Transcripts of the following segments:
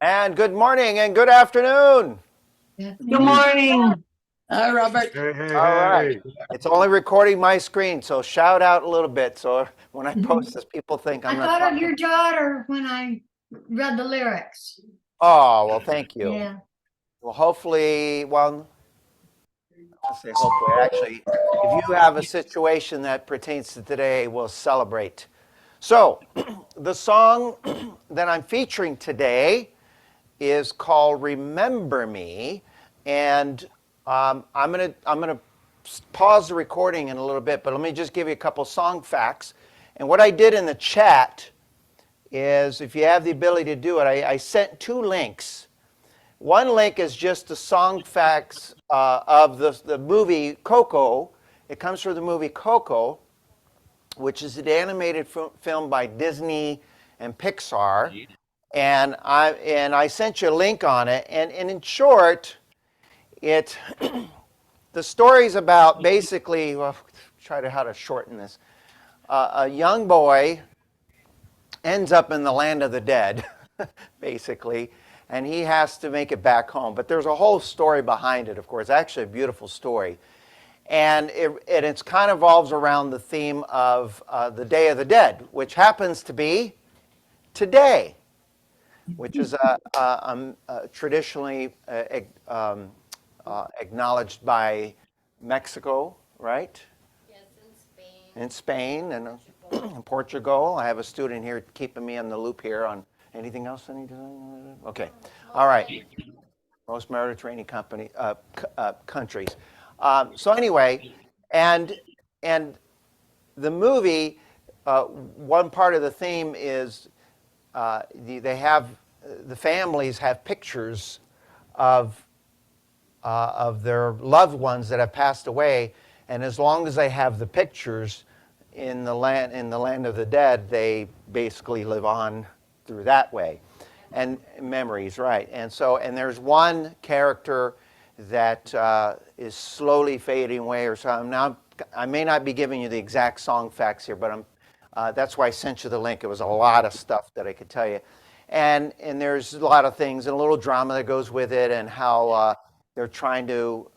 And good morning and good afternoon. Good morning. Hi, Robert. Hey, hey, All right. hey. It's only recording my screen, so shout out a little bit. So when I post this, people think I'm I not thought of talking. your daughter when I read the lyrics. Oh, well, thank you. Yeah. Well, hopefully, well, I'll say hopefully. Actually, if you have a situation that pertains to today, we'll celebrate. So, the song that I'm featuring today is called "Remember Me," and I'm gonna pause the recording in a little bit, but let me just give you a couple song facts. And what I did in the chat is, if you have the ability to do it, I sent two links. One link is just the song facts of the movie Coco. It comes from the movie Coco, which is an animated film by Disney and Pixar. And I sent you a link on it. And in short, it the story's about basically, well, try to how to shorten this. A young boy ends up in the land of the dead, basically, and he has to make it back home. But there's a whole story behind it, of course. Actually, a beautiful story. And it's kind of revolves around the theme of the Day of the Dead, which happens to be today, which is traditionally acknowledged by Mexico, right? Yes, in Spain. In Spain and in Portugal. I have a student here keeping me in the loop here on anything else. Okay, all right. Most Mediterranean countries. So anyway, and and the movie, one part of the theme is the families have pictures of of their loved ones that have passed away, and as long as they have the pictures in the land of the dead, they basically live on through that way, and memories, right? And there's one character that is slowly fading away, or something. Now I may not be giving you the exact song facts here, but that's why I sent you the link. It was a lot of stuff that I could tell you. And there's a lot of things and a little drama that goes with it, and how they're trying to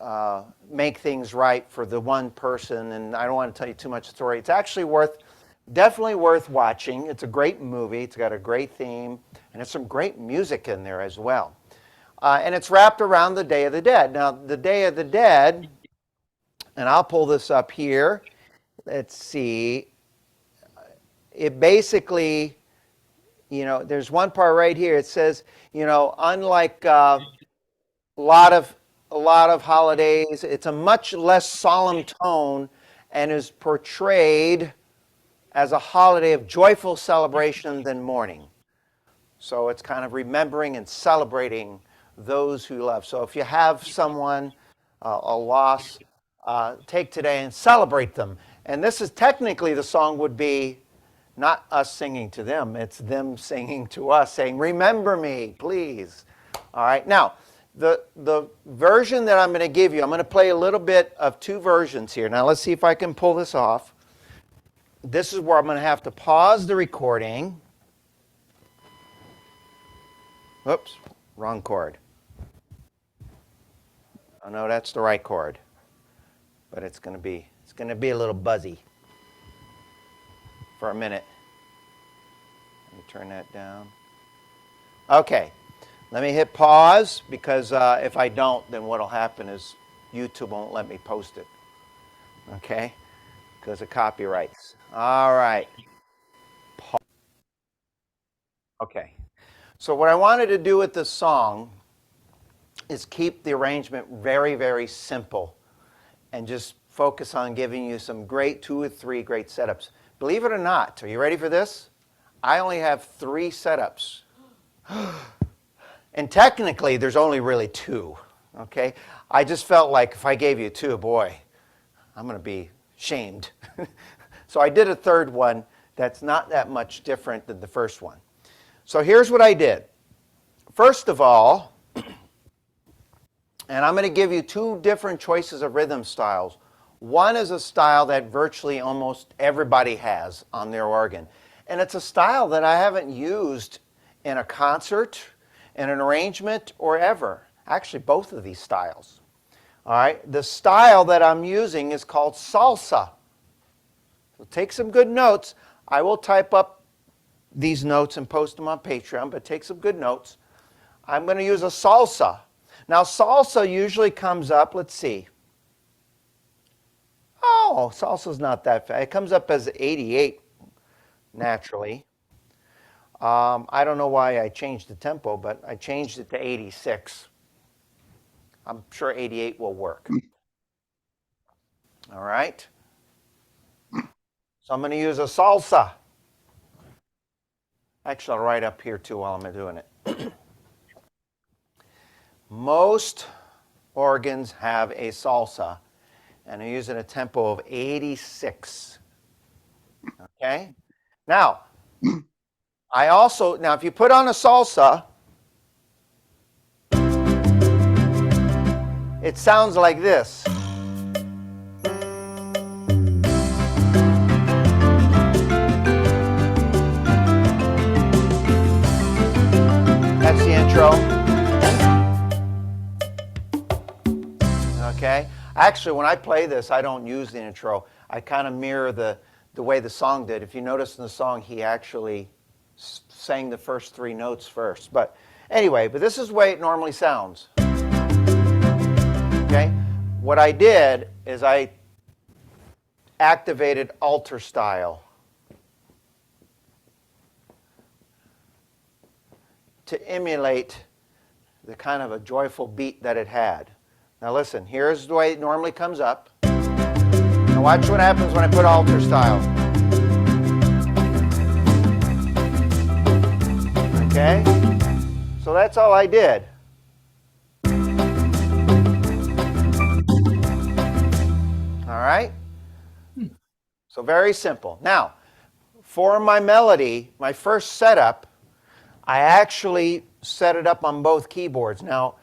make things right for the one person. And I don't want to tell you too much story. It's actually definitely worth watching. It's a great movie. It's got a great theme, and it's some great music in there as well. And it's wrapped around the Day of the Dead. Now, the Day of the Dead, and I'll pull this up here. Let's see. It basically, there's one part right here. It says, unlike lot of a lot of holidays, it's a much less solemn tone and is portrayed as a holiday of joyful celebration than mourning. So it's kind of remembering and celebrating those who love. So if you have someone, a loss, take today and celebrate them. And this is technically, the song would be not us singing to them, it's them singing to us, saying, "Remember me, please." All right. Now, the version that I'm going to give you, I'm going to play a little bit of two versions here. Now, let's see if I can pull this off. This is where I'm going to have to pause the recording. Oops, wrong chord. Oh no, that's the right chord. But it's going to be a little buzzy for a minute. Let me turn that down. Okay. Let me hit pause, because if I don't, then what'll happen is YouTube won't let me post it. Okay? Because of copyrights. All right. Okay. So what I wanted to do with this song is keep the arrangement very, very simple and just focus on giving you some great, 2 or 3 great setups. Believe it or not, are you ready for this? I only have 3 setups. And technically, there's only really 2, okay? I just felt like if I gave you 2, boy, I'm going to be shamed. So I did a third one that's not that much different than the first one. So here's what I did. First of all, and I'm going to give you 2 different choices of rhythm styles. One is a style that virtually almost everybody has on their organ. And it's a style that I haven't used in a concert in an arrangement or ever. Actually, both of these styles. All right, the style that I'm using is called salsa. So take some good notes. I will type up these notes and post them on Patreon, but take some good notes. I'm going to use a salsa. Now, salsa usually comes up, let's see. Oh, salsa's not that fast. It comes up as 88 naturally. I don't know why I changed the tempo, but I changed it to 86. I'm sure 88 will work. All right. So I'm going to use a salsa. Actually, I'll write up here too while I'm doing it. Most organs have a salsa, and I'm using a tempo of 86. Okay? Now, now if you put on a salsa, it sounds like this. That's the intro. Okay? Actually, when I play this, I don't use the intro. I kind of mirror the way the song did. If you notice in the song, he actually sang the first 3 notes first. But anyway, this is the way it normally sounds. Okay? What I did is I activated alter style to emulate the kind of a joyful beat that it had. Now listen, here's the way it normally comes up. Now watch what happens when I put alter style. Okay? So that's all I did. All right? So very simple. Now, for my melody, my first setup, I actually set it up on both keyboards. Now,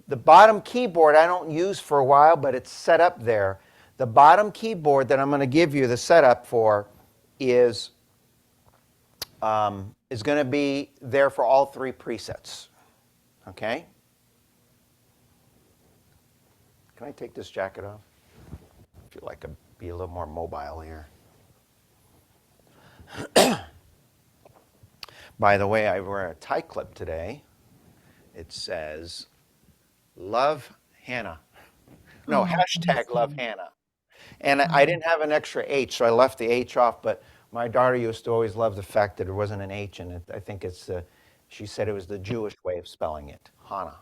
the bottom keyboard I don't use for a while, but it's set up there. The bottom keyboard that I'm going to give you the setup for is going to be there for all 3 presets. Okay? Can I take this jacket off? I feel like I'd be a little more mobile here. By the way, I wear a tie clip today. It says, Love Hannah. No, hashtag Love Hannah. And I didn't have an extra H, so I left the H off, but my daughter used to always love the fact that there wasn't an H in it. I think it's, she said it was the Jewish way of spelling it, Hannah.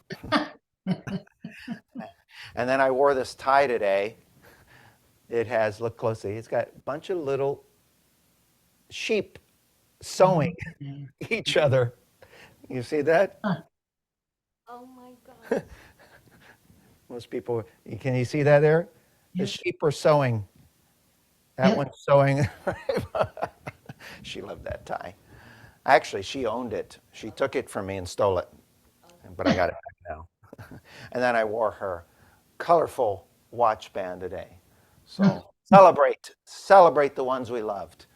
And then I wore this tie today. It has, look closely, it's got a bunch of little sheep sewing each other. You see that? Oh my God. Most people, can you see that there? The Yep. sheep are sewing. That Yep. one's sewing. She loved that tie. Actually, she owned it. She took it from me and stole it. But I got it back now. And then I wore her colorful watch band today. So celebrate the ones we loved.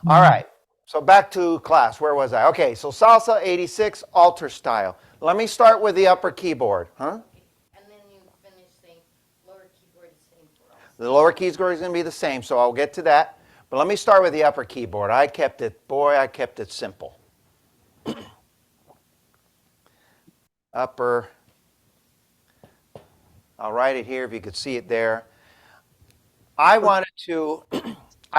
All right. So back to class. Where was I? Okay, so salsa 86, alter style. Let me start with the upper keyboard. Huh? And then you finish saying lower keyboard is same for us. The lower keyboard is going to be the same, so I'll get to that. But let me start with the upper keyboard. I kept it simple. Upper. I'll write it here if you could see it there. I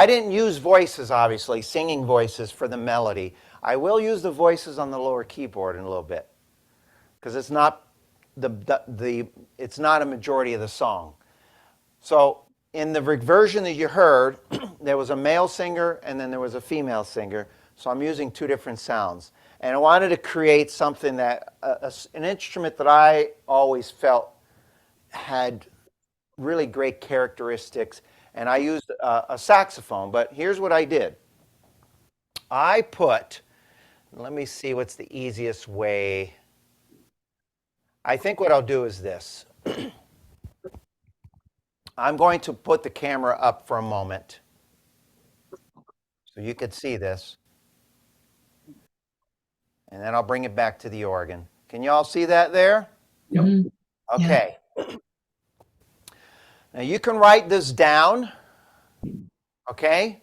didn't use voices, obviously, singing voices for the melody. I will use the voices on the lower keyboard in a little bit because it's not it's not a majority of the song. So in the version that you heard, there was a male singer and then there was a female singer. So I'm using 2 different sounds. And I wanted to create something that, an instrument that I always felt had really great characteristics. And I used a saxophone, but here's what I did. Let me see what's the easiest way. I think what I'll do is this. I'm going to put the camera up for a moment so you could see this. And then I'll bring it back to the organ. Can you all see that there? Mhm. Okay. Now you can write this down, okay?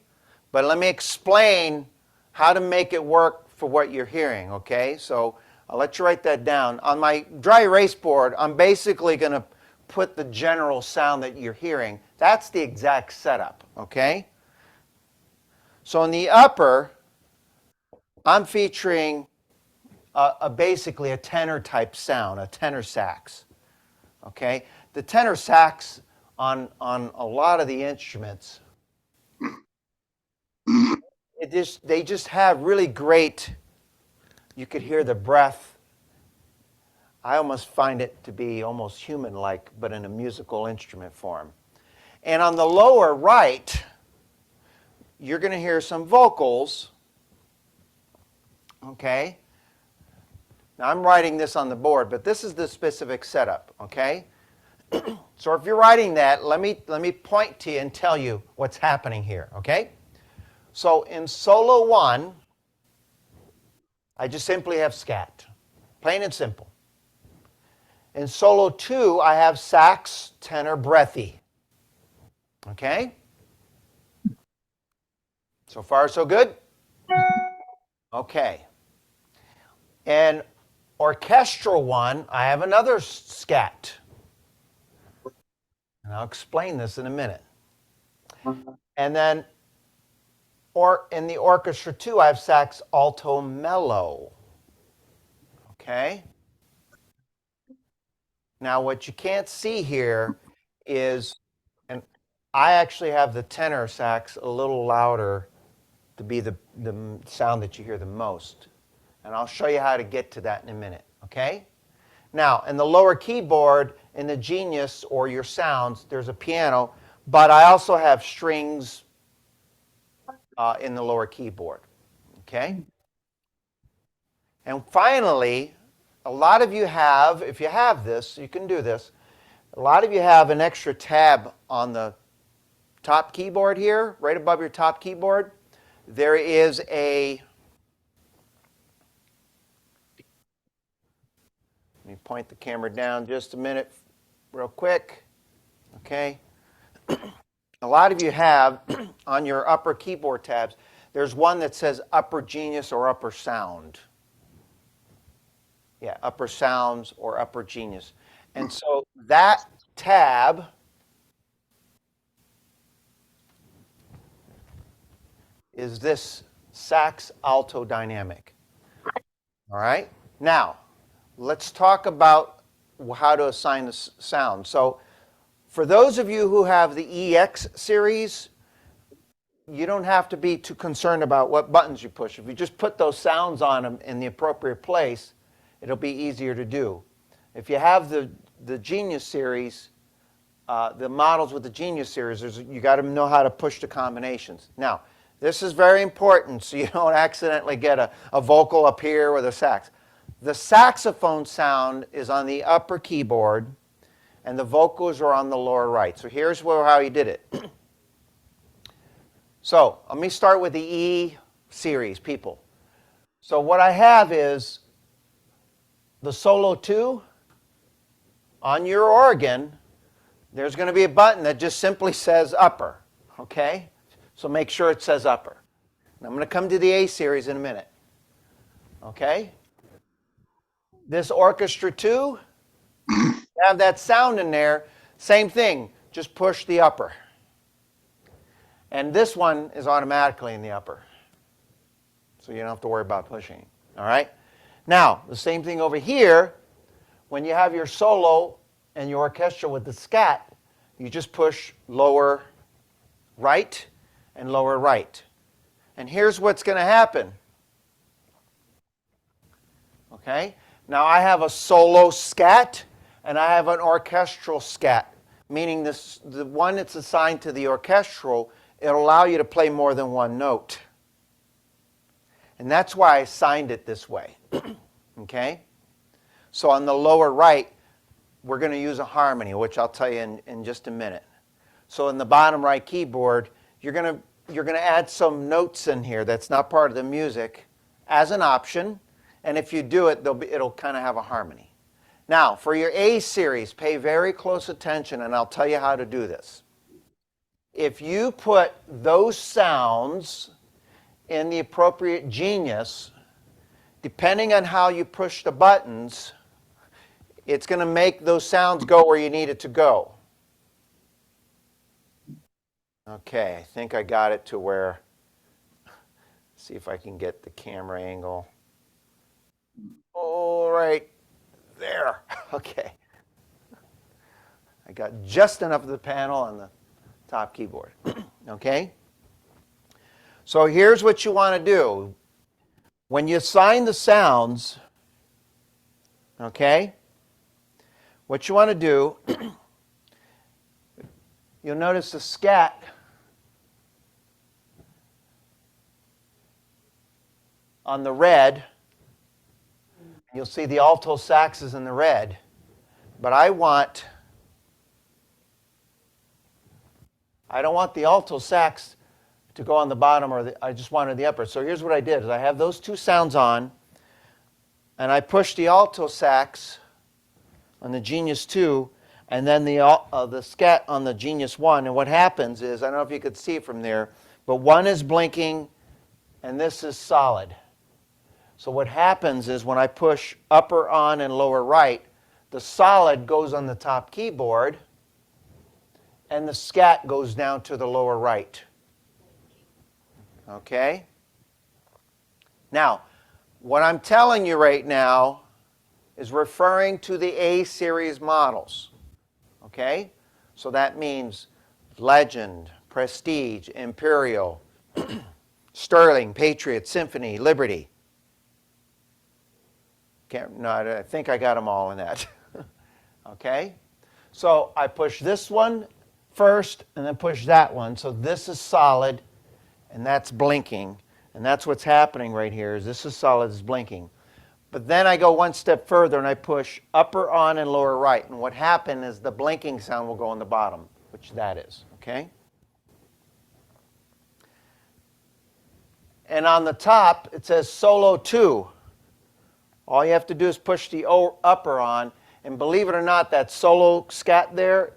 But let me explain how to make it work for what you're hearing, okay? So I'll let you write that down. On my dry erase board, I'm basically going to put the general sound that you're hearing. That's the exact setup, okay? So in the upper, I'm featuring basically a tenor type sound, a tenor sax, okay? The tenor sax on a lot of the instruments, they just have really great, you could hear the breath. I almost find it to be almost human-like, but in a musical instrument form. And on the lower right, you're going to hear some vocals, okay? Now I'm writing this on the board, but this is the specific setup, okay? So if you're writing that, let me point to you and tell you what's happening here, okay? So in solo 1, I just simply have scat, plain and simple. In solo 2, I have sax, tenor, breathy. Okay? So far, so good? Okay. And orchestral 1, I have another scat. And I'll explain this in a minute. And then in the orchestra 2, I have sax, alto, mellow. Okay? Now, what you can't see here is, and I actually have the tenor sax a little louder to be the sound that you hear the most. And I'll show you how to get to that in a minute, okay? Now, in the lower keyboard, in the Genius or your sounds, there's a piano, but I also have strings in the lower keyboard, okay? And finally, a lot of you have, if you have this, you can do this, a lot of you have an extra tab on the top keyboard here, right above your top keyboard. There is a, let me point the camera down just a minute real quick, okay? A lot of you have on your upper keyboard tabs, there's one that says Upper Genius or Upper Sound. Yeah, Upper Sounds or Upper Genius. And so that tab is this sax alto dynamic. All right? Now, let's talk about how to assign the sound. So for those of you who have the EX series, you don't have to be too concerned about what buttons you push. If you just put those sounds on them in the appropriate place, it'll be easier to do. If you have the Genius series, the models with the Genius series, you got to know how to push the combinations. Now, this is very important so you don't accidentally get a vocal up here with a sax. The saxophone sound is on the upper keyboard, and the vocals are on the lower right. So here's how he did it. So let me start with the E series, people. So what I have is the solo 2 on your organ. There's going to be a button that just simply says upper, okay? So make sure it says upper. And I'm going to come to the A series in a minute, okay? This orchestra 2, have that sound in there, same thing, just push the upper. And this one is automatically in the upper. So you don't have to worry about pushing, all right? Now, the same thing over here, when you have your solo and your orchestra with the scat, you just push lower right and lower right. And here's what's going to happen. Okay? Now I have a solo scat and I have an orchestral scat, meaning the one that's assigned to the orchestral, it'll allow you to play more than one note. And that's why I assigned it this way. Okay? So on the lower right, we're going to use a harmony, which I'll tell you in just a minute. So in the bottom right keyboard, you're going to add some notes in here that's not part of the music as an option. And if you do it, it'll kind of have a harmony. Now, for your A series, pay very close attention, and I'll tell you how to do this. If you put those sounds in the appropriate genius, depending on how you push the buttons, it's going to make those sounds go where you need it to go. Okay, I think I got it to where, see if I can get the camera angle. All right there. Okay. I got just enough of the panel on the top keyboard. Okay? So here's what you want to do. When you assign the sounds, okay, what you want to do, you'll notice the scat on the red. You'll see the alto sax is in the red. But I don't want the alto sax to go on the bottom, I just wanted the upper. So here's what I did, is I have those two sounds on, and I push the alto sax on the Genius 2, and then the scat on the Genius 1. And what happens is, I don't know if you could see it from there, but one is blinking, and this is solid. So what happens is when I push upper on and lower right, the solid goes on the top keyboard, and the scat goes down to the lower right. Okay? Now, what I'm telling you right now is referring to the A series models. Okay? So that means Legend, Prestige, Imperial, Sterling, Patriot, Symphony, Liberty. I think I got them all in that. Okay? So I push this one first and then push that one. So this is solid and that's blinking. And that's what's happening right here, is this is solid, is blinking. But then I go one step further and I push upper on and lower right. And what happened is the blinking sound will go on the bottom, which that is. Okay? And on the top, it says solo 2. All you have to do is push the upper on, and believe it or not, that solo scat there,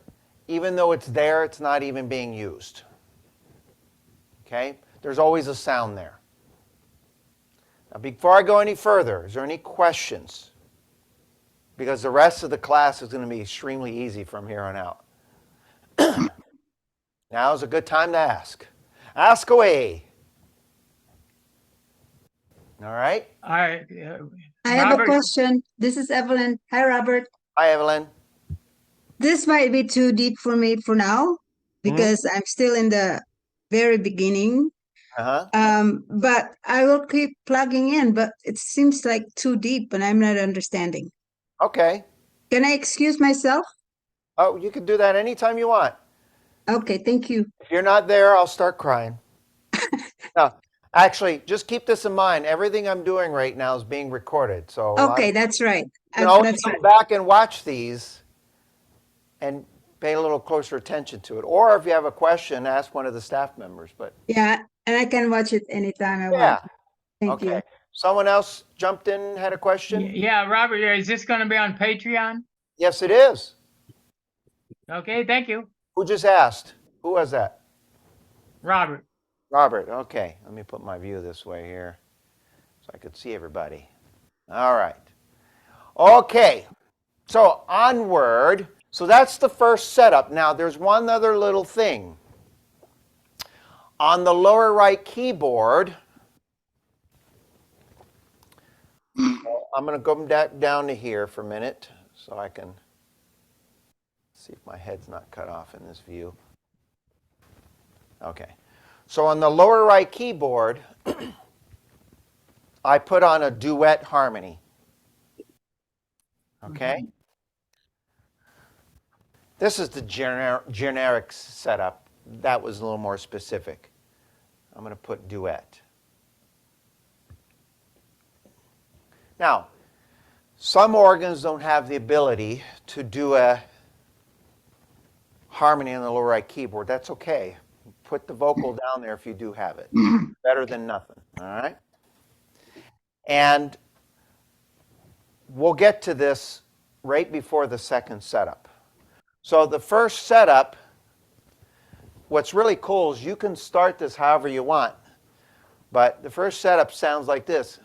even though it's there, it's not even being used. Okay? There's always a sound there. Now, before I go any further, is there any questions? Because the rest of the class is going to be extremely easy from here on out. Now is a good time to ask. Ask away. All right? I have a Robert, question. This is Evelyn. Hi, Robert. Hi, Evelyn. This might be too deep for me for now because I'm still in the very beginning. But I will keep plugging in, but it seems like too deep and I'm not understanding. Okay. Can I excuse myself? Oh, you can do that anytime you want. Okay, thank you. If you're not there, I'll start crying. No, actually, just keep this in mind. Everything I'm doing right now is being recorded. So Okay, that's right. you can always That's go right. back and watch these and pay a little closer attention to it. Or if you have a question, ask one of the staff members. But Yeah, and I can watch it anytime I yeah. want. Thank Okay. you. Someone else jumped in, had a question? yeah, Robert, is this going to be on Patreon? Yes, it is. Okay, thank you, Who just asked? Who was that? Robert. Robert. Okay. Let me put my view this way here so I could see everybody. All right. Okay. So onward. So that's the first setup. Now there's one other little thing. On the lower right keyboard, I'm going to go down to here for a minute so I can see if my head's not cut off in this view. Okay. So on the lower right keyboard, I put on a duet harmony. Okay? This is the generic setup. That was a little more specific. I'm going to put duet. Now, some organs don't have the ability to do a harmony on the lower right keyboard. That's okay. Put the vocal down there if you do have it. Better than nothing. All right? And we'll get to this right before the second setup. So the first setup, what's really cool is you can start this however you want, but the first setup sounds like this.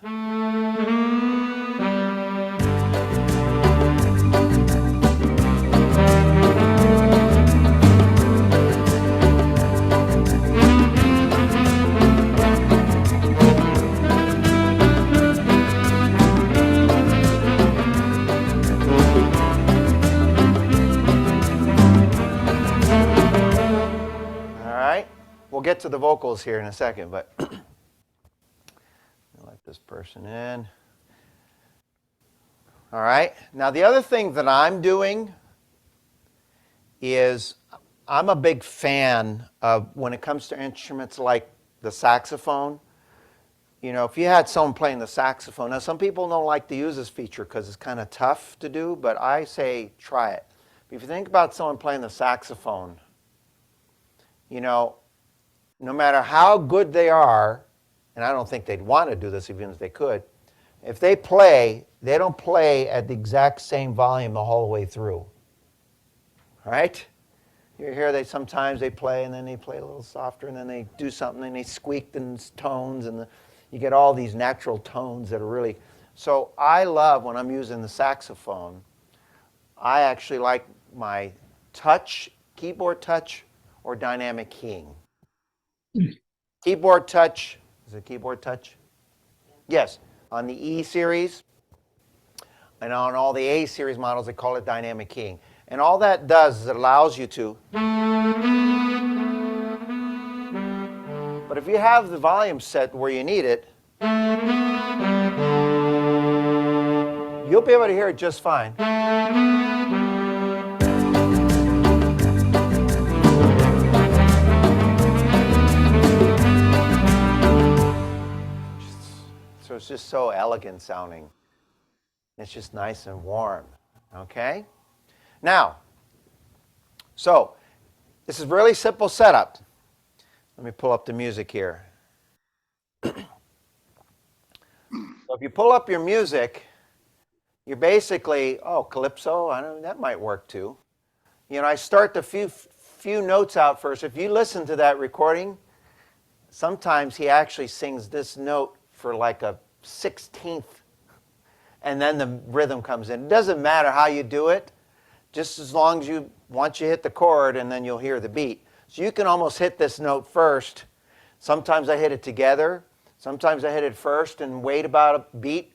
We'll get to the vocals here in a second, but let this person in. All right. Now, the other thing that I'm doing is I'm a big fan of when it comes to instruments like the saxophone. You know, if you had someone playing the saxophone, now some people don't like to use this feature because it's kind of tough to do, but I say try it. If you think about someone playing the saxophone, you know, no matter how good they are, and I don't think they'd want to do this even if they could, if they play, they don't play at the exact same volume the whole way through. Right? You hear sometimes they play and then they play a little softer and then they do something and they squeak in tones and you get all these natural tones that are really... So I love when I'm using the saxophone, I actually like my touch, keyboard touch, or dynamic keying. Keyboard touch, is it keyboard touch? Yes, on the E series and on all the A series models, they call it dynamic keying. And all that does is it allows you to, but if you have the volume set where you need it, you'll be able to hear it just fine. So it's just so elegant sounding. It's just nice and warm, okay? Now, so this is really simple setup. Let me pull up the music here. So if you pull up your music, you're basically, oh, calypso, I don't know, that might work too. You know, I start the few notes out first. If you listen to that recording, sometimes he actually sings this note for like a 16th, and then the rhythm comes in. It doesn't matter how you do it, just as long as once you hit the chord and then you'll hear the beat. So you can almost hit this note first. Sometimes I hit it together. Sometimes I hit it first and wait about a beat.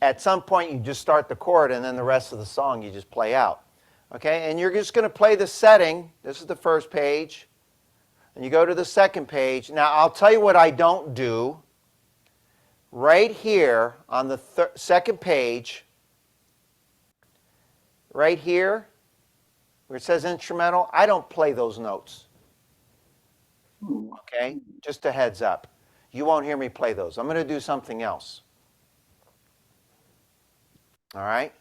At some point you just start the chord and then the rest of the song you just play out. Okay, and you're just going to play the setting. This is the first page. And you go to the second page. Now I'll tell you what I don't do. Right here on the second page, right here, where it says instrumental, I don't play those notes. Okay? Just a heads up. You won't hear me play those. I'm going to do something else. All right?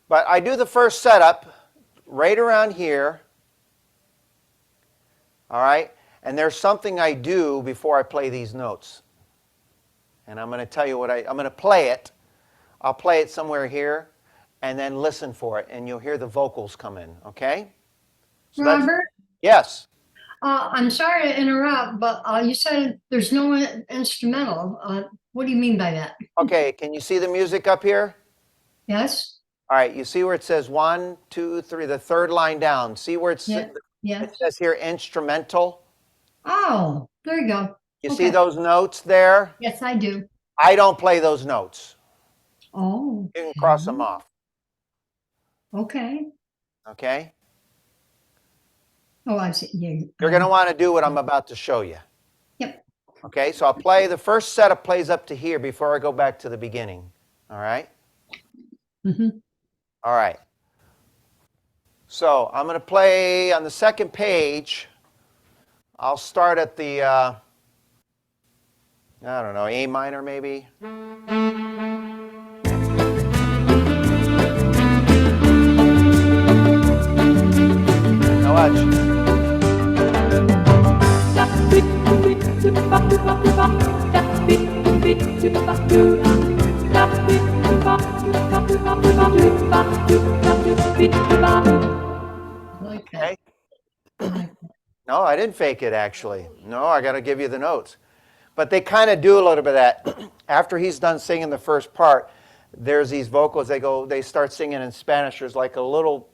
But I do the first setup right around here. All right? And there's something I do before I play these notes. And I'm going to tell you what I'm going to play it. I'll play it somewhere here and then listen for it, and you'll hear the vocals come in, okay? So Robert, yes. I'm sorry to interrupt, but you said there's no instrumental. What do you mean by that? Okay, can you see the music up here? Yes? All right, you see where it says 1, 2, 3, the third line down. See where it's, Yeah. it says here instrumental? Oh, there you go. You see those notes there? Yes, I do. I don't play those notes. Oh. You can cross them off. Okay. Okay? Oh, I see. Yeah. You're going to want to do what I'm about to show you. Yep. Okay, so I'll play, the first setup plays up to here before I go back to the beginning. All right? Mm-hmm. All right. So I'm going to play on the second page. I'll start at the, I don't know, A minor maybe. Now watch. I like that. Okay. I like that. No, I didn't fake it actually. No, I got to give you the notes. But they kind of do a little bit of that. After he's done singing the first part, there's these vocals. They start singing in Spanish. There's like a little,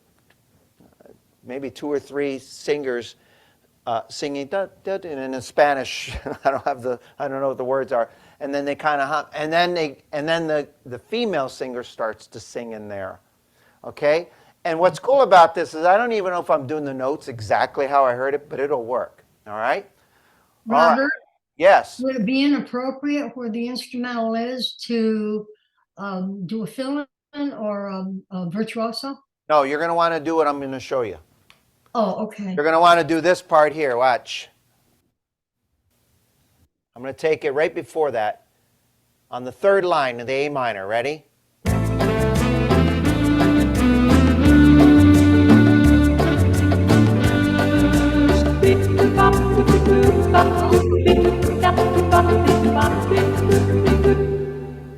maybe 2 or 3 singers singing da, da, da, and in Spanish. I don't know what the words are. And then they kind of hum, and then the female singer starts to sing in there. Okay? And what's cool about this is I don't even know if I'm doing the notes exactly how I heard it, but it'll work. All right? All right. Robert, Yes. would it be inappropriate where the instrumental is to do a fill-in or a virtuoso? No, you're going to want to do what I'm going to show you. Oh, okay. You're going to want to do this part here. Watch. I'm going to take it right before that on the 3rd line of the A minor. Ready?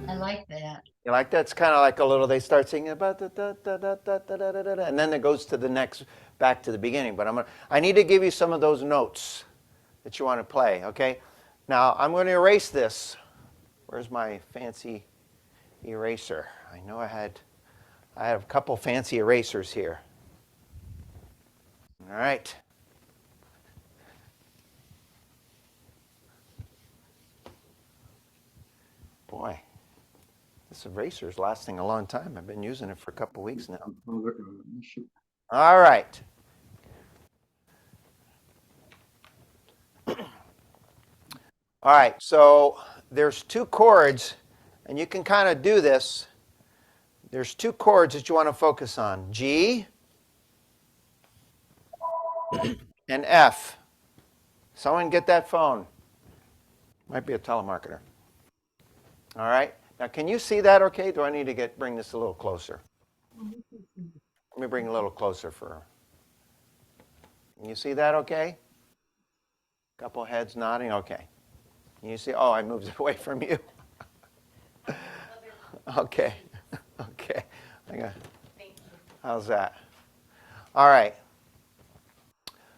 I like that. You like that? It's kind of like a little, they start singing about da, da, da, da, da, da, da, da, da, and then it goes to the next, back to the beginning. But I need to give you some of those notes that you want to play, okay? Now, I'm going to erase this. Where's my fancy eraser? I know I have a couple fancy erasers here. All right. Boy, this eraser is lasting a long time. I've been using it for a couple weeks now. All right. All right, so there's 2 chords, and you can kind of do this. There's 2 chords that you want to focus on, G and F. Someone get that phone. Might be a telemarketer. All right, now can you see that okay? Do I need to bring this a little closer? Let me bring it a little closer for her. Can you see that okay? Couple heads nodding, okay. You see, oh, I moved it away from you. Okay, okay. Thank you. How's that? All right.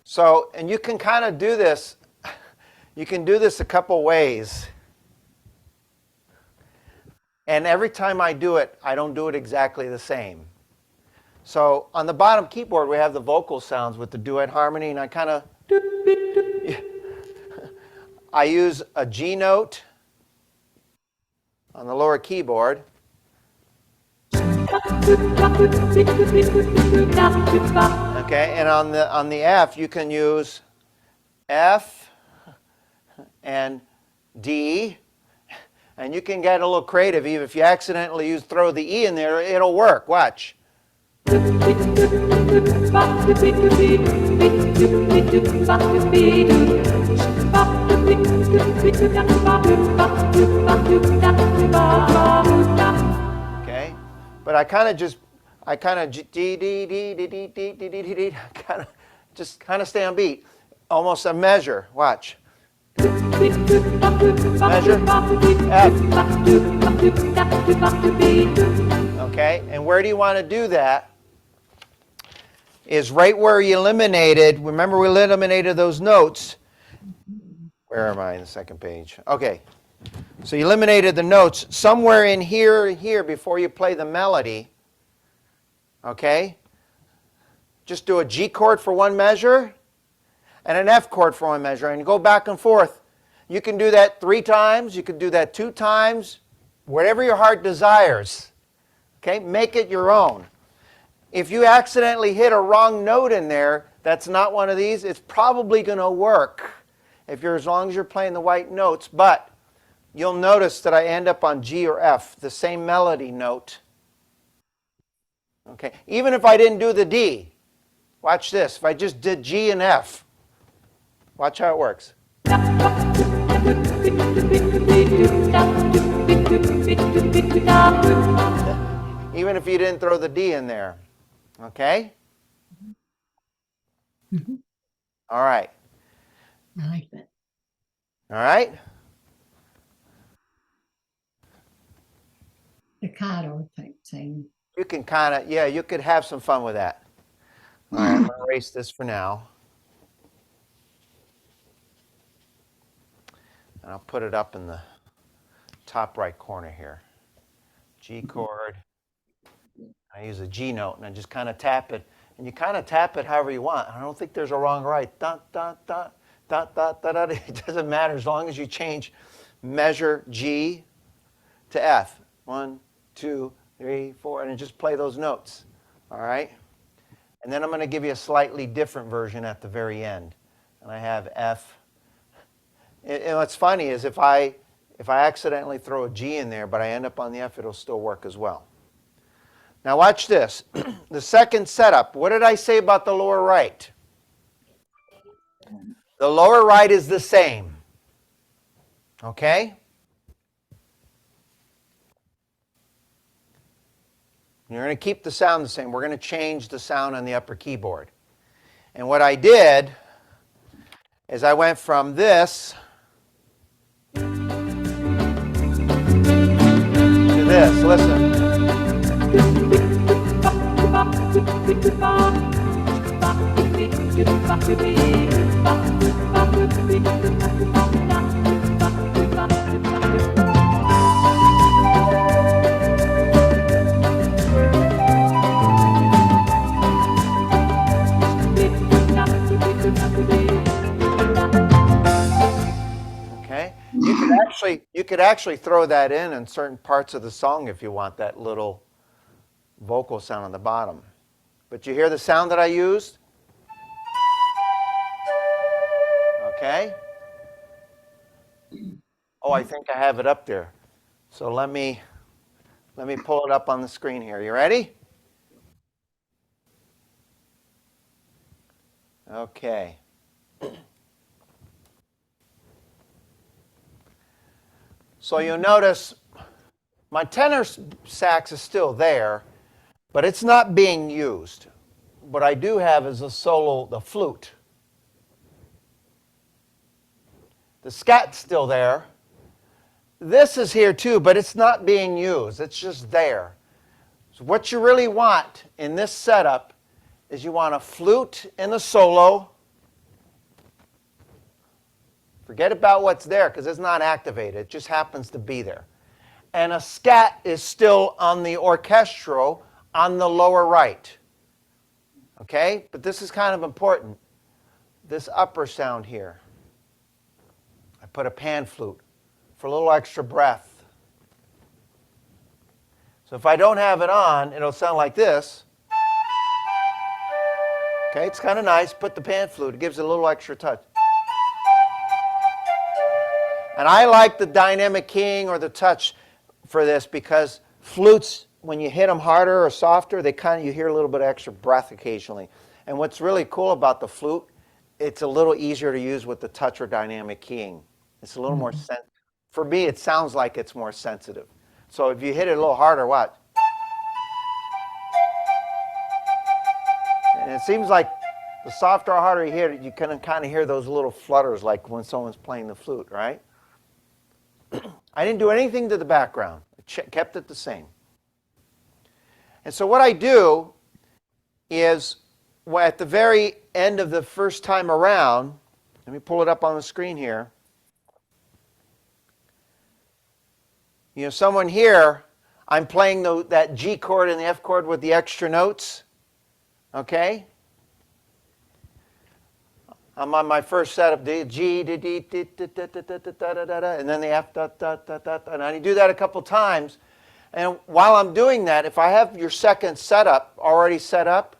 So, and you can kind of do this. You can do this a couple ways. And every time I do it, I don't do it exactly the same. So on the bottom keyboard, we have the vocal sounds with the duet harmony, and I kind of I use a G note on the lower keyboard. Okay, and on the F, you can use F and D, and you can get a little creative. Even if you accidentally throw the E in there, it'll work. Watch. Okay, but I kind of stay on beat, almost a measure. Watch. Measure F. Okay, and where do you want to do that? Is right where you eliminated. Remember, we eliminated those notes. Where am I in the second page? Okay. So you eliminated the notes somewhere in here before you play the melody. Okay? Just do a G chord for one measure and an F chord for one measure, and you go back and forth. You can do that 3 times. You can do that 2 times. Whatever your heart desires. Okay? Make it your own. If you accidentally hit a wrong note in there, that's not one of these, it's probably going to work as long as you're playing the right notes. But you'll notice that I end up on G or F, the same melody note. Okay, even if I didn't do the D, watch this. If I just did G and F, watch how it works. Even if you didn't throw the D in there. Okay? Mm-hmm. All right. I like that. All right? Staccato type thing. you can kind of, yeah, you could have some fun with that. All right, I'm going to erase this for now. And I'll put it up in the top right corner here. G chord. I use a G note, and I just kind of tap it. And you kind of tap it however you want. I don't think there's a wrong or right. Dot, dot, dot, dot, dot, dot, dot. It doesn't matter as long as you change measure G to F. 1, 2, 3, 4, and then just play those notes. All right? And then I'm going to give you a slightly different version at the very end. And I have F. And what's funny is if I accidentally throw a G in there, but I end up on the F, it'll still work as well. Now watch this. The second setup, what did I say about the lower right? The lower right is the same. Okay? You're going to keep the sound the same. We're going to change the sound on the upper keyboard. And what I did is I went from this to this. Listen. Okay? You could actually throw that in certain parts of the song if you want that little vocal sound on the bottom. But you hear the sound that I used? Okay? Oh, I think I have it up there. So let me pull it up on the screen here. You ready? Okay. So you'll notice my tenor sax is still there, but it's not being used. What I do have is a solo, the flute. The scat's still there. This is here too, but it's not being used. It's just there. So what you really want in this setup is you want a flute in the solo. Forget about what's there because it's not activated. It just happens to be there. And a scat is still on the orchestral on the lower right. Okay? But this is kind of important. This upper sound here. I put a pan flute for a little extra breath. So if I don't have it on, it'll sound like this. Okay, it's kind of nice. Put the pan flute. It gives it a little extra touch. And I like the dynamic keying or the touch for this because flutes, when you hit them harder or softer, you hear a little bit of extra breath occasionally. And what's really cool about the flute, it's a little easier to use with the touch or dynamic keying. It's a little more for me, it sounds like it's more sensitive. So if you hit it a little harder, watch. And it seems like the softer or harder you hit it, you can kind of hear those little flutters like when someone's playing the flute, right? I didn't do anything to the background. I kept it the same. And so what I do is at the very end of the first time around, let me pull it up on the screen here. You know, someone here, I'm playing that G chord and the F chord with the extra notes. Okay? I'm on my first setup, the G, and then the F, and I do that a couple times. And while I'm doing that, if I have your second setup already set up,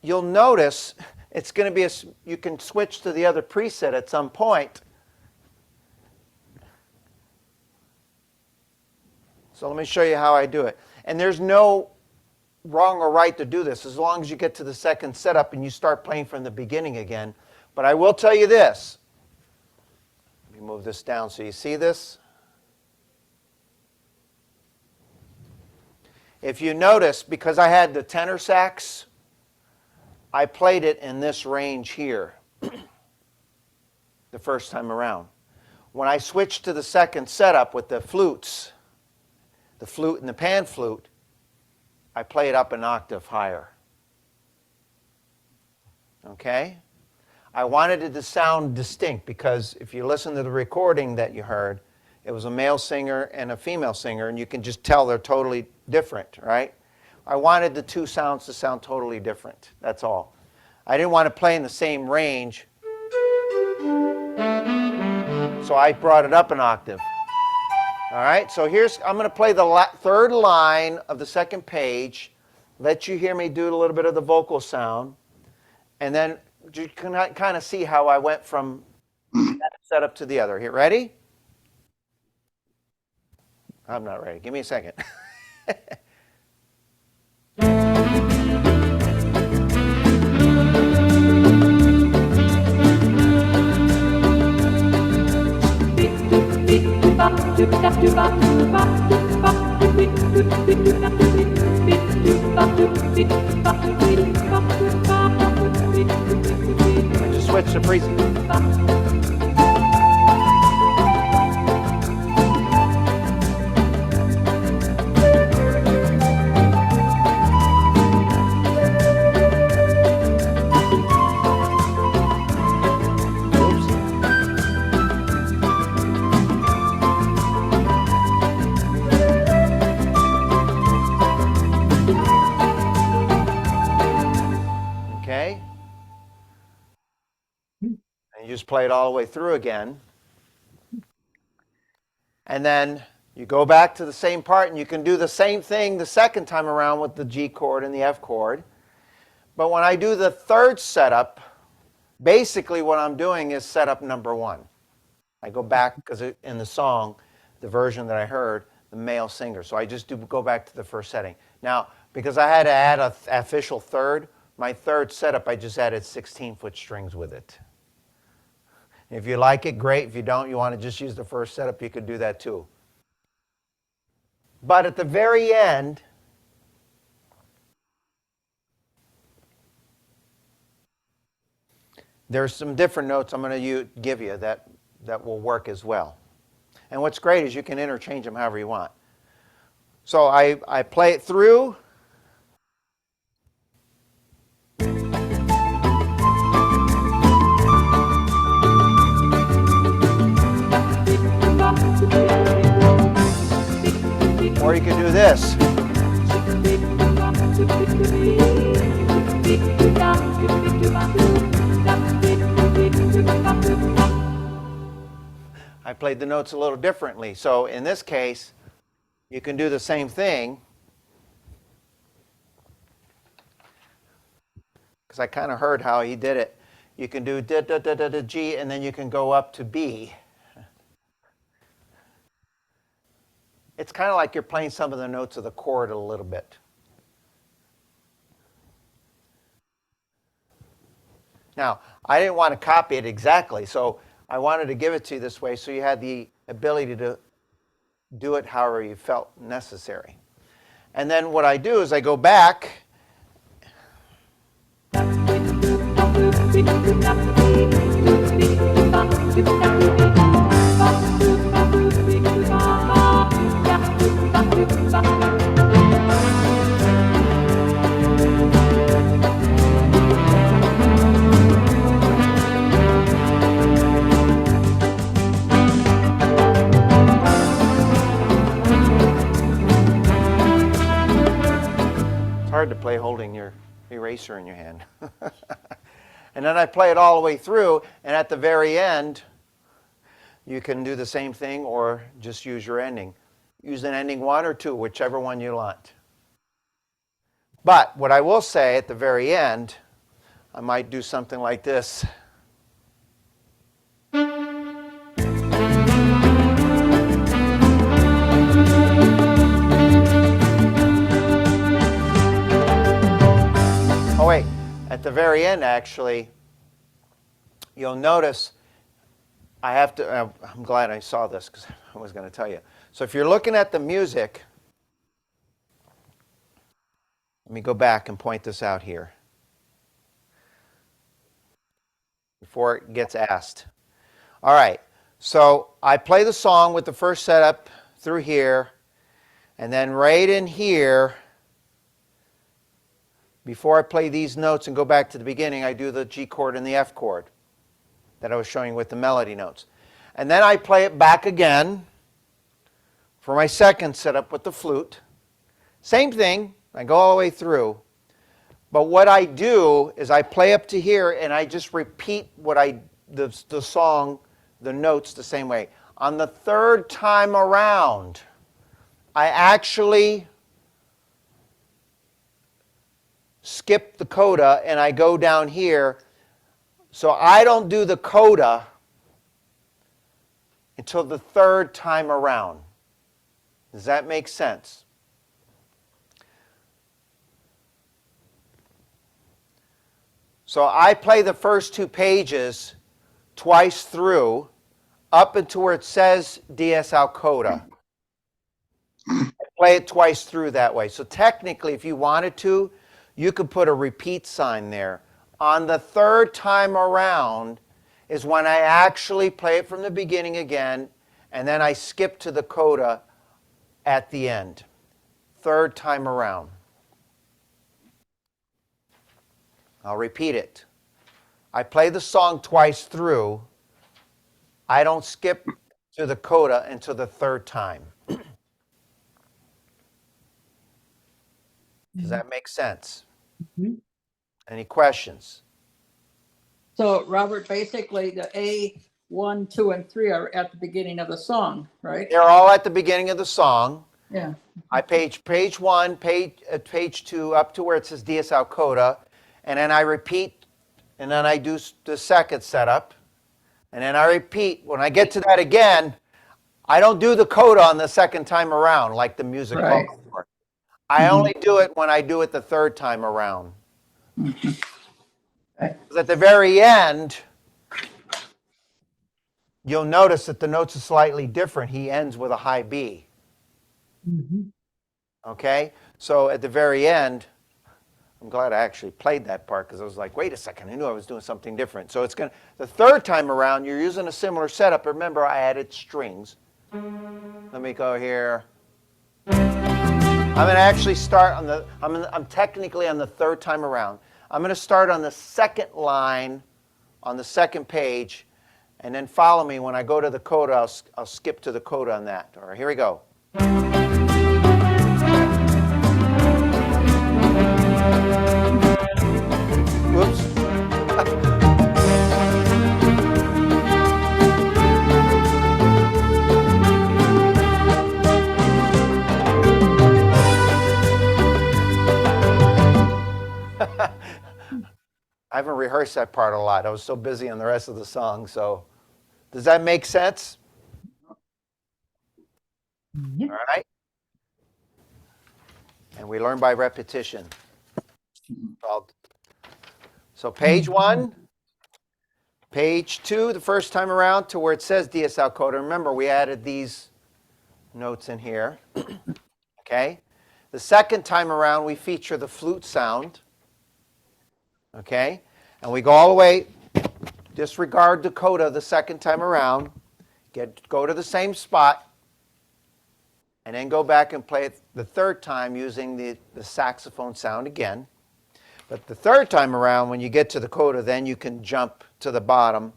you'll notice it's going to be you can switch to the other preset at some point. So let me show you how I do it. And there's no wrong or right to do this as long as you get to the second setup and you start playing from the beginning again. But I will tell you this. Let me move this down so you see this. If you notice, because I had the tenor sax, I played it in this range here the first time around. When I switched to the second setup with the flutes, the flute and the pan flute, I play it up an octave higher. Okay? I wanted it to sound distinct because if you listen to the recording that you heard, it was a male singer and a female singer, and you can just tell they're totally different, right? I wanted the two sounds to sound totally different. That's all. I didn't want to play in the same range, so I brought it up an octave. All right, so I'm going to play the third line of the second page, let you hear me do a little bit of the vocal sound, and then you can kind of see how I went from that setup to the other. Here, ready? I'm not ready. Give me a second. I just switched to preset. Okay? And you just play it all the way through again. And then you go back to the same part, and you can do the same thing the second time around with the G chord and the F chord. But when I do the third setup, basically what I'm doing is setup number one. I go back, because in the song, the version that I heard, the male singer. So I just go back to the first setting. Now, because I had to add an official third, my third setup, I just added 16-foot strings with it. If you like it, great. If you don't, you want to just use the first setup, you could do that too. But at the very end, there's some different notes I'm going to give you that will work as well. And what's great is you can interchange them however you want. So I play it through. Or you can do this. I played the notes a little differently. So in this case, you can do the same thing. Because I kind of heard how he did it. You can do da da da da da G, and then you can go up to B. It's kind of like you're playing some of the notes of the chord a little bit. Now, I didn't want to copy it exactly, so I wanted to give it to you this way so you had the ability to do it however you felt necessary. And then what I do is I go back. Hard to play holding your eraser in your hand. And then I play it all the way through, and at the very end, you can do the same thing or just use your ending. Use an ending 1 or 2, whichever one you want. But what I will say at the very end, I might do something like this. Oh wait, at the very end actually, you'll notice I have to, I'm glad I saw this because I was going to tell you. So if you're looking at the music, let me go back and point this out here before it gets asked. All right, so I play the song with the first setup through here, and then right in here, before I play these notes and go back to the beginning, I do the G chord and the F chord that I was showing you with the melody notes. And then I play it back again for my second setup with the flute. Same thing, I go all the way through. But what I do is I play up to here and I just repeat the song, the notes the same way. On the third time around, I actually skip the coda and I go down here. So I don't do the coda until the third time around. Does that make sense? So I play the first 2 pages twice through up until where it says dies al coda. I play it twice through that way. So technically, if you wanted to, you could put a repeat sign there. On the third time around is when I actually play it from the beginning again, and then I skip to the coda at the end. Third time around. I'll repeat it. I play the song twice through. I don't skip to the coda until the third time. Does that make sense? Mhm. Any questions? So Robert, basically the A, 1, 2, and 3 are at the beginning of the song, right? They're all at the beginning of the song. Yeah. I page 1, page 2, up to where it says dies al coda, and then I repeat, and then I do the second setup, and then I repeat. When I get to that again, I don't do the coda on the second time around like the music Right. calls for. I only do it when I do it the third time around. Okay. 'Cause at the very end, you'll notice that the notes are slightly different. He ends with a high B. Mhm. Okay? So at the very end, I'm glad I actually played that part because I was like, wait a second, I knew I was doing something different. So it's going to, the third time around, you're using a similar setup. Remember, I added strings. Let me go here. I'm going to actually start on the, I'm technically on the third time around. I'm going to start on the second line on the second page, and then follow me. When I go to the coda, I'll skip to the coda on that. All right, here we go. Whoops. I haven't rehearsed that part a lot. I was so busy on the rest of the song. So, does that make sense? Yep. All right. And we learn by repetition. So page 1, page 2, the first time around to where it says dies al coda. Remember, we added these notes in here. Okay. The second time around, we feature the flute sound. Okay. And we go all the way, disregard the coda the second time around, go to the same spot, and then go back and play it the third time using the saxophone sound again. But the third time around, when you get to the coda, then you can jump to the bottom,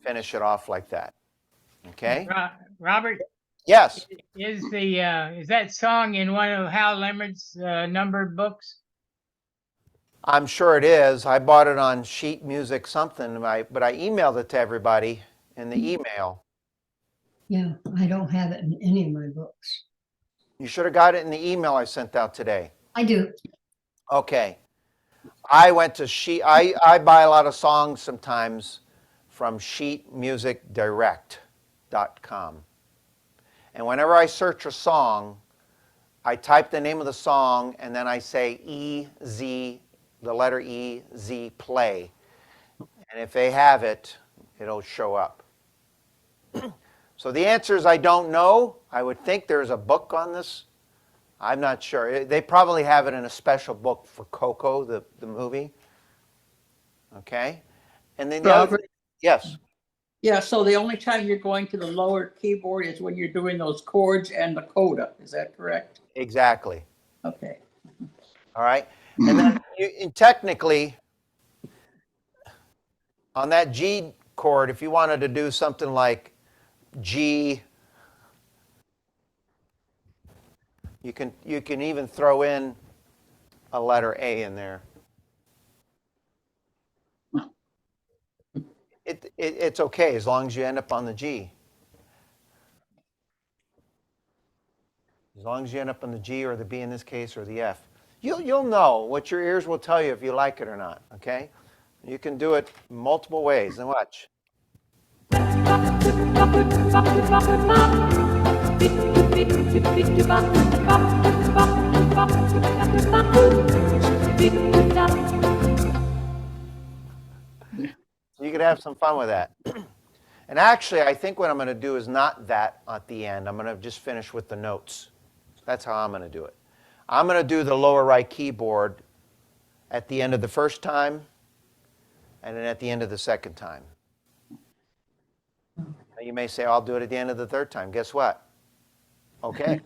finish it off like that. Okay? Robert, Yes. is that song in one of Hal Leonard's numbered books? I'm sure it is. I bought it on sheet music something, but I emailed it to everybody in the email. Yeah, I don't have it in any of my books. You should have got it in the email I sent out today. I do. Okay. I went to I buy a lot of songs sometimes from sheetmusicdirect.com. And whenever I search a song, I type the name of the song and then I say EZ, the letter E, Z, play. And if they have it, it'll show up. So the answer is I don't know. I would think there's a book on this. I'm not sure. They probably have it in a special book for Coco, the movie. Okay? And then the other Robert? thing, yes. Yeah, so the only time you're going to the lower keyboard is when you're doing those chords and the coda. Is that correct? Exactly. Okay. All right? And then And technically, on that G chord, if you wanted to do something like G, you can even throw in a letter A in there. It's okay as long as you end up on the G. As long as you end up on the G or the B in this case or the F. You'll know what your ears will tell you if you like it or not, okay? You can do it multiple ways. And watch. You could have some fun with that. And actually, I think what I'm going to do is not that at the end. I'm going to just finish with the notes. That's how I'm going to do it. I'm going to do the lower right keyboard at the end of the first time and then at the end of the second time. Now you may say, I'll do it at the end of the third time. Guess what? Okay.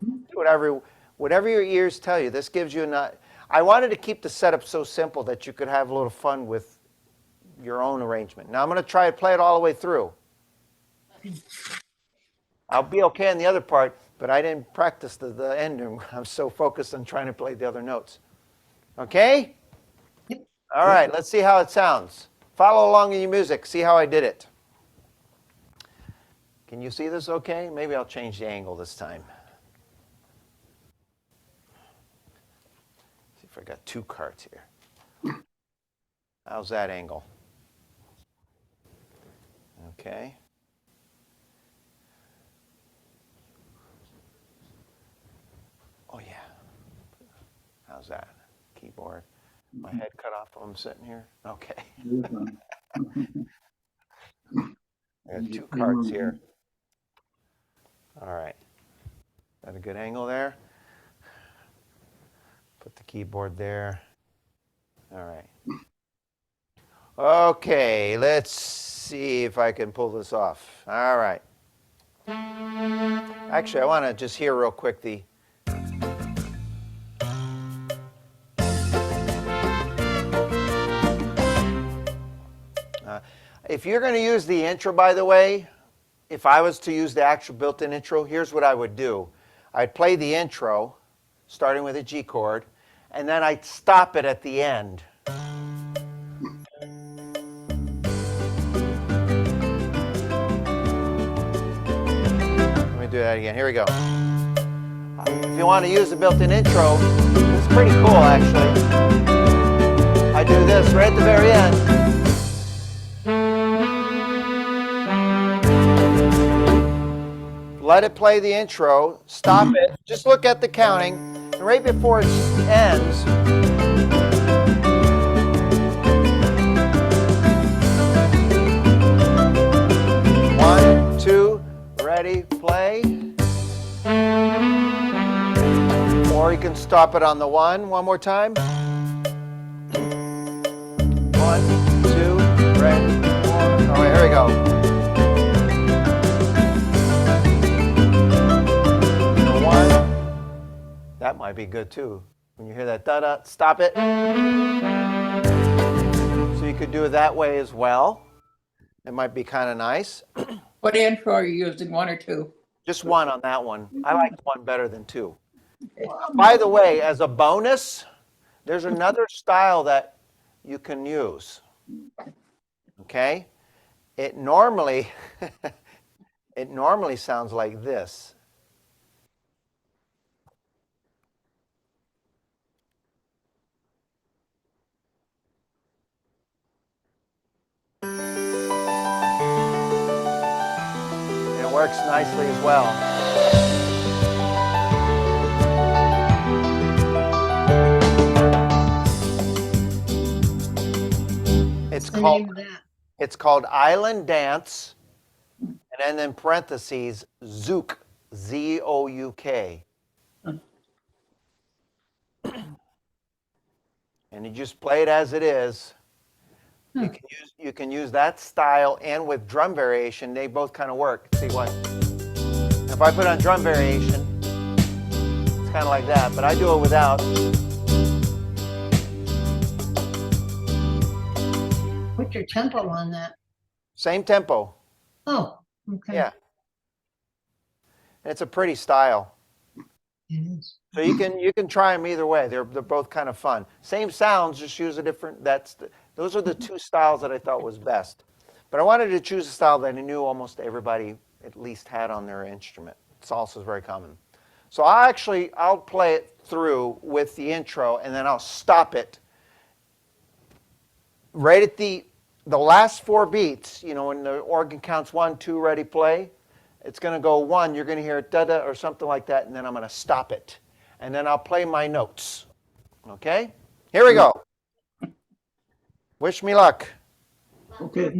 Do whatever your ears tell you. This gives you enough. I wanted to keep the setup so simple that you could have a little fun with your own arrangement. Now I'm going to try to play it all the way through. I'll be okay on the other part, but I didn't practice the ending. I'm so focused on trying to play the other notes. Okay? All right, let's see how it sounds. Follow along in your music. See how I did it. Can you see this okay? Maybe I'll change the angle this time. See if I got two cards here. How's that angle? Okay. Oh, yeah. How's that? Keyboard. My head cut off while I'm sitting here? Okay. I got two cards here. All right. Got a good angle there. Put the keyboard there. All right. Okay, let's see if I can pull this off. All right. Actually, I want to just hear real quick the... if you're going to use the intro, by the way, if I was to use the actual built-in intro, here's what I would do. I'd play the intro, starting with a G chord, and then I'd stop it at the end. Let me do that again. Here we go. If you want to use the built-in intro, it's pretty cool, actually. I do this right at the very end. Let it play the intro, stop it, just look at the counting, and right before it ends, one, two, ready, play. Or you can stop it on the one more time. One, two, ready, four. Oh, wait, here we go. That might be good too. When you hear that da-da, stop it. So you could do it that way as well. It might be kind of nice. What intro are you using, one or two? Just one on that one. I like one better than two. By the way, as a bonus, there's another style that you can use. Okay? It normally sounds like this. It works nicely as well. It's called Island Dance, and then in parentheses, Zouk, Z-O-U-K. And you just play it as it is. You can use that style and with drum variation. They both kind of work. See what? If I put on drum variation, it's kind of like that, but I do it without. What's your tempo on that? Same tempo. Oh, okay. Yeah. It's a pretty style. It is. So you can try them either way. They're both kind of fun. Same sounds, just use a different. Those are the two styles that I thought was best. But I wanted to choose a style that I knew almost everybody at least had on their instrument. Salsa is very common. So I'll play it through with the intro, and then I'll stop it right at the last 4 beats. You know, when the organ counts 1, 2, ready, play. It's going to go 1. You're going to hear da da or something like that, and then I'm going to stop it, and then I'll play my notes. Okay? Here we go. Wish me luck. Okay.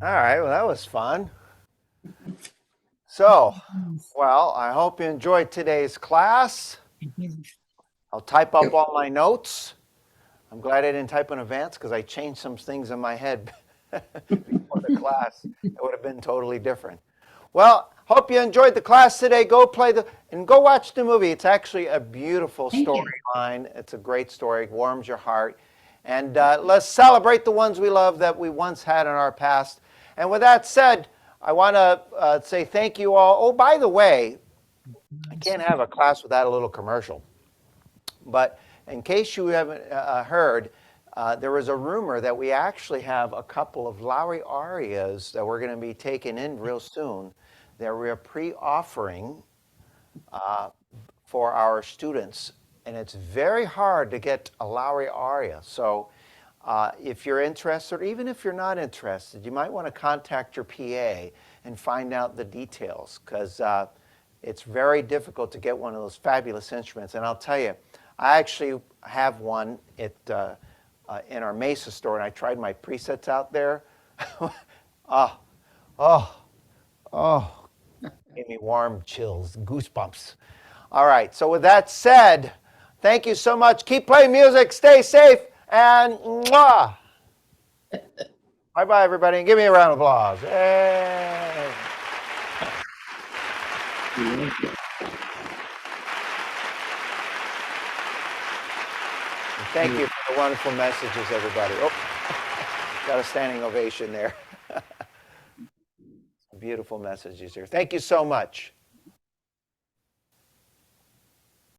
All right, well, that was fun. So, well, I hope you enjoyed today's class. I'll type up all my notes. I'm glad I didn't type in advance because I changed some things in my head before the class. It would have been totally different. Well, hope you enjoyed the class today. Go play and go watch the movie. It's actually a beautiful storyline. It's a great story. It warms your heart. And let's celebrate the ones we love that we once had in our past. And with that said, I want to say thank you all. Oh, by the way, I can't have a class without a little commercial. But in case you haven't heard, there was a rumor that we actually have a couple of Lowry arias that we're going to be taking in real soon that we're pre-offering for our students and it's very hard to get a Lowry aria. So if you're interested, or even if you're not interested, you might want to contact your PA and find out the details, because it's very difficult to get one of those fabulous instruments. And I'll tell you, I actually have one in our Mesa store, and I tried my presets out there. Oh, oh, oh, gave me warm chills, goosebumps. All right, so with that said, thank you so much. Keep playing music, stay safe, and mwah! Bye-bye, everybody, and give me a round of applause. Yay! And thank you for the wonderful messages, everybody. Oh, got a standing ovation there. Beautiful messages here. Thank you so much.